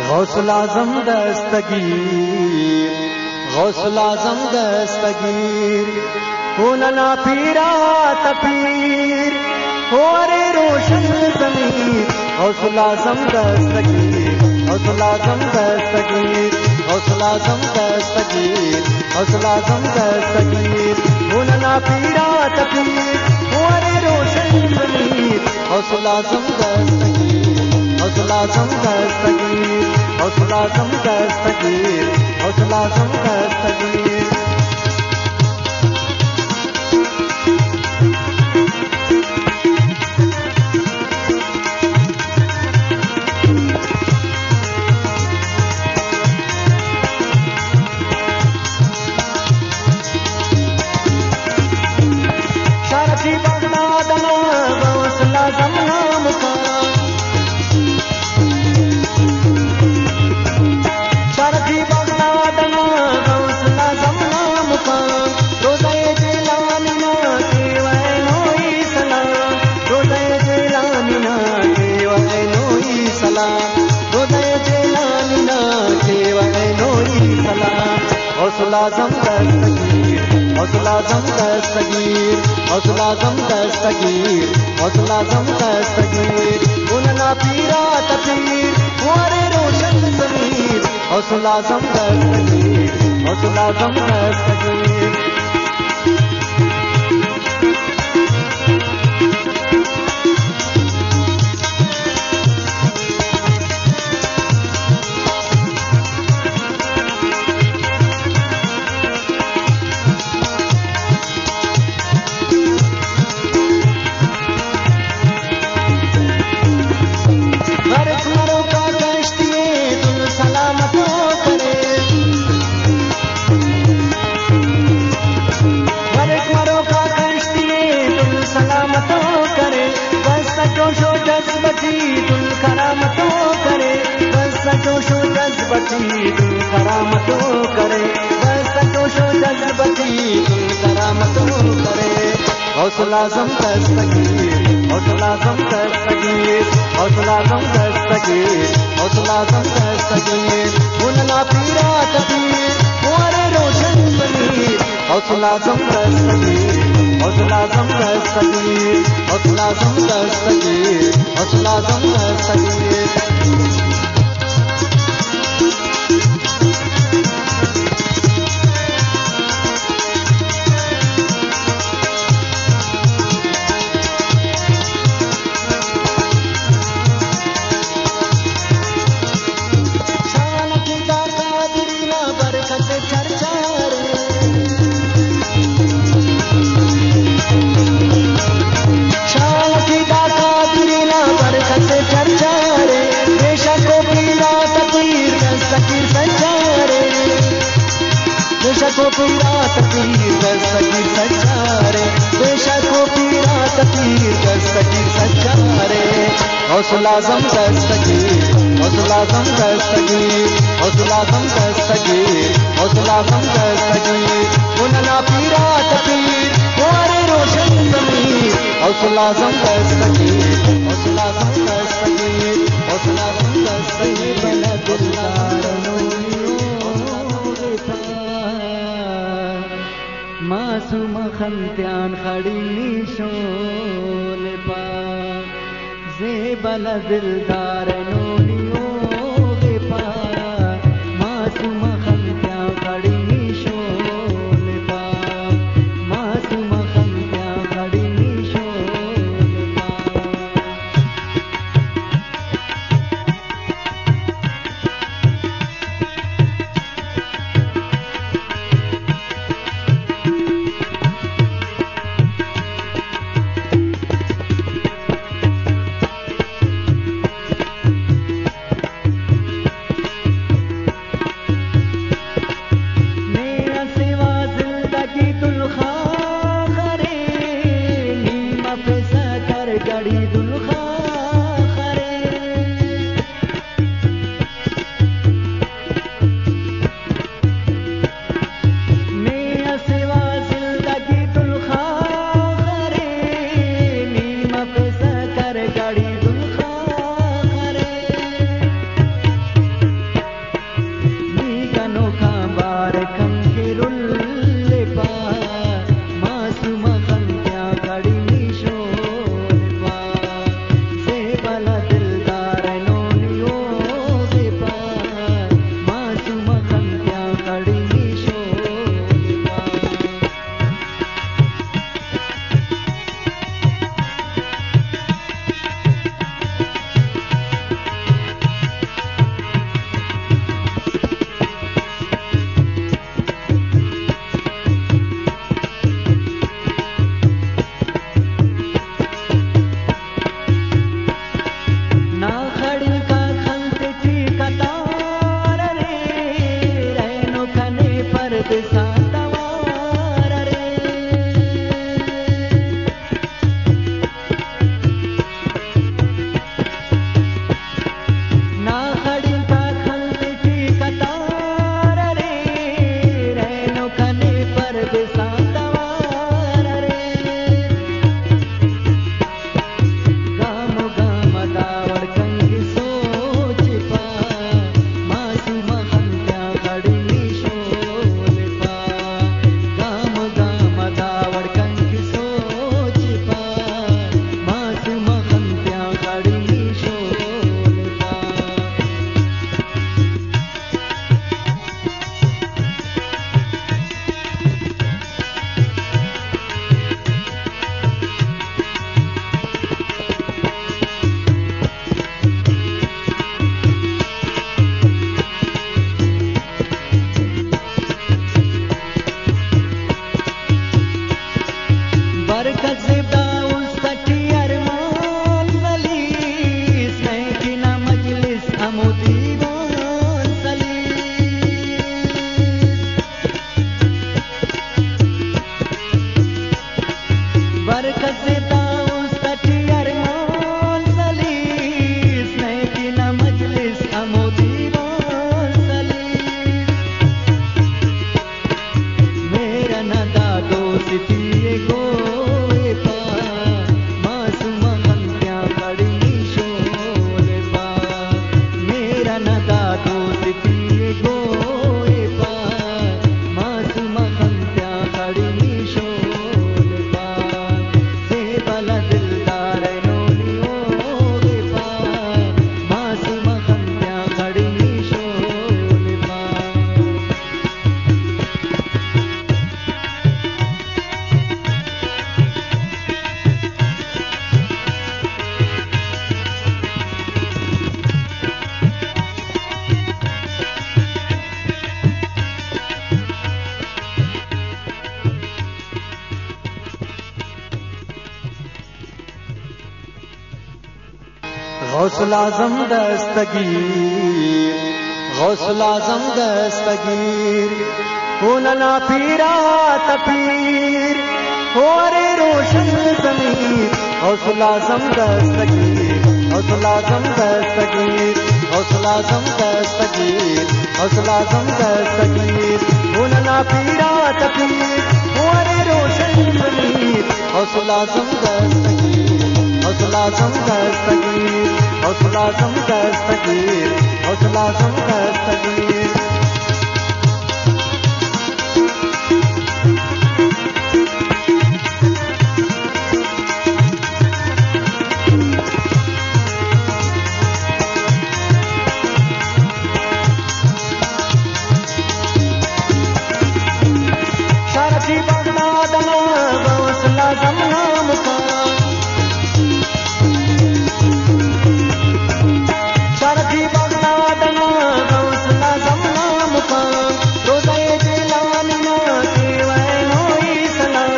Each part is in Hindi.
गौसुल आज़म दस्तगीर, गौसुल आज़म दस्तगीर, हो नना पीरा तपीर, हो अरे रोशन ज़मीर। गौसुल आज़म दस्तगीर, गौसुल आज़म दस्तगीर, गौसुल आज़म दस्तगीर, गौसुल आज़म दस्तगीर, हो नना पीरा तपीर, हो अरे रोशन ज़मीर। गौसुल आज़म दस्तगीर, गौसुल आज़म दस्तगीर, गौसुल आज़म दस्तगीर, गौसुल आज़म दस्तगीर। शरफ़ी बगदाद गौसुल आज़म नाम का, शरफ़ी बगदाद गौसुल आज़म नाम का, रोज़े जिलानी ना केवल नोई सलाम, रोज़े जिलानी ना केवल नोई सलाम, रोज़े जिलानी ना केवल नोई सलाम। गौसुल आज़म दस्तगीर, गौसुल आज़म दस्तगीर, गौसुल आज़म दस्तगीर, गौसुल आज़म दस्तगीर, उनना पीरा तपीर, हुआरे रोशन ज़मीर। गौसुल आज़म दस्तगीर, गौसुल आज़म दस्तगीर। करामतों करे, बस जोशो जज्बती करामतों करे। गौसुल आज़म दस्तगीर, गौसुल आज़म दस्तगीर, गौसुल आज़म दस्तगीर, गौसुल आज़म दस्तगीर, उनना पीरा तपीर, हुआरे रोशन ज़मीर। गौसुल आज़म दस्तगीर, गौसुल आज़म दस्तगीर, गौसुल आज़म दस्तगीर, गौसुल आज़म दस्तगीर। बेशको पीरा तकदीर दस्तगीर सच्चारे, बेशको पीरा तकदीर दस्तगीर सच्चारे। गौसुल आज़म दस्तगीर, गौसुल आज़म दस्तगीर, गौसुल आज़म दस्तगीर, गौसुल आज़म दस्तगीर, उनना पीरा तकदीर, हुआरे रोशन ज़मीर। गौसुल आज़म दस्तगीर, गौसुल आज़म दस्तगीर, गौसुल आज़म दस्तगीर, मासूम खंत्यान खड़ी निशोन पा, ज़ेबल दिलदार नोनियो गे पा, मासूम खंत्यान खड़ी निशोन पा, मासूम खंत्यान खड़ी निशोन पा। परदेसा तवार रे ना खड़ी का खलती कतार रे रहनो कने परदेसा तवार रे गाम गाम दावड़ कंगी सोच पा मासूम हंत्या खड़ी शोल पा गाम गाम दावड़ कंगी सोच पा मासूम हंत्या खड़ी शोल पा बरकत से दाऊस तटी अरमान वली सैकिना मजलिस अमुदीवान सली बरकत से दाऊस तटी अरमान वली सैकिना मजलिस अमुदीवान सली मेरा नदा दोस्ती गोए पा मासूम हंत्या खड़ी शोल पा मेरा नदा दोस्ती गोए पा मासूम हंत्या खड़ी शोल पा से बला दिलदार नोलियोगे पा मासूम हंत्या खड़ी शोल पा गौसुल आज़म दस्तगीर गौसुल आज़म दस्तगीर होना पीरा तपीर हो रे रोशन ज़मीर गौसुल आज़म दस्तगीर गौसुल आज़म दस्तगीर गौसुल आज़म दस्तगीर गौसुल आज़म दस्तगीर होना पीरा तपीर हो रे रोशन ज़मीर गौसुल आज़म दस्तगीर गौसुल आज़म दस्तगीर गौसुल आज़म दस्तगीर गौसुल आज़म दस्तगीर शरफी बगदाद गौसुल आज़म नाम का शरफी बगदाद गौसुल आज़म नाम का रोज़े जिलानी ना केवल नोई सलाम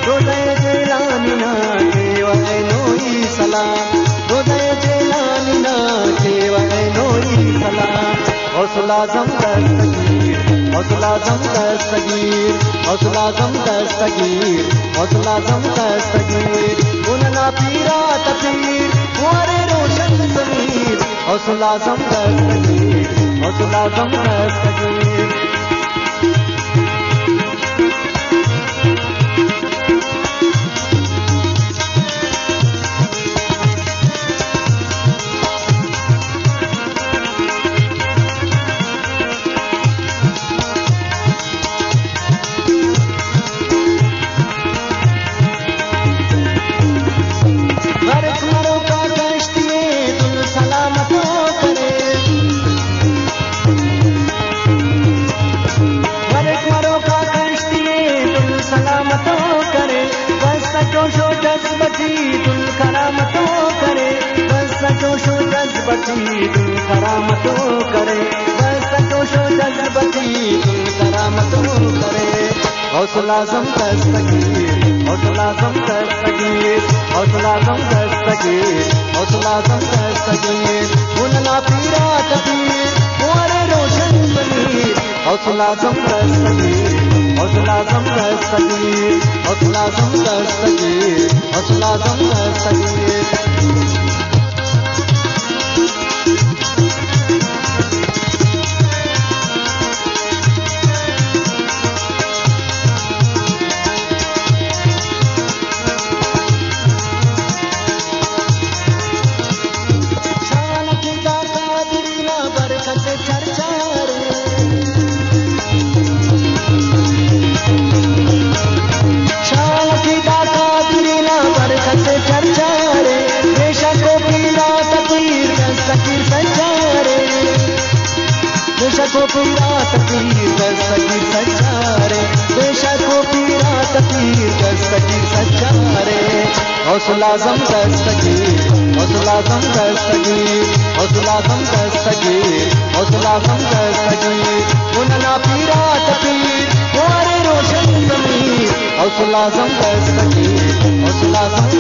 रोज़े जिलानी ना केवल नोई सलाम रोज़े जिलानी ना केवल नोई सलाम गौसुल आज़म दस्तगीर गौसुल आज़म दस्तगीर गौसुल आज़म दस्तगीर गौसुल आज़म दस्तगीर उनना पीरा तपीर हुआरे रोशन ज़मीर गौसुल आज़म दस्तगीर गौसुल आज़म दस्तगीर जज्बती दिल करामतों करे, बस जोशो जज्बती दिल करामतों करे। हौसला आज़म दस्तगीर, हौसला आज़म दस्तगीर, हौसला आज़म दस्तगीर, हौसला आज़म दस्तगीर। मुन्ना पीरा तबीर, कुंवर रोशन ज़मीर, हौसला आज़म दस्तगीर, दस्तगीर, हौसला आज़म दस्तगीर, हौसला आज़म दस्तगीर। बेशक हो पीरा तकदीर दस्तगीर सच्चारे, बेशक हो पीरा तकदीर दस्तगीर सच्चारे। हौसला आज़म दस्तगीर, हौसला आज़म दस्तगीर, हौसला आज़म दस्तगीर, हौसला आज़म दस्तगीर। उनना पीरा तकदीर हमारे रोशन ज़मीर, हौसला आज़म दस्तगीर, हौसला आज़म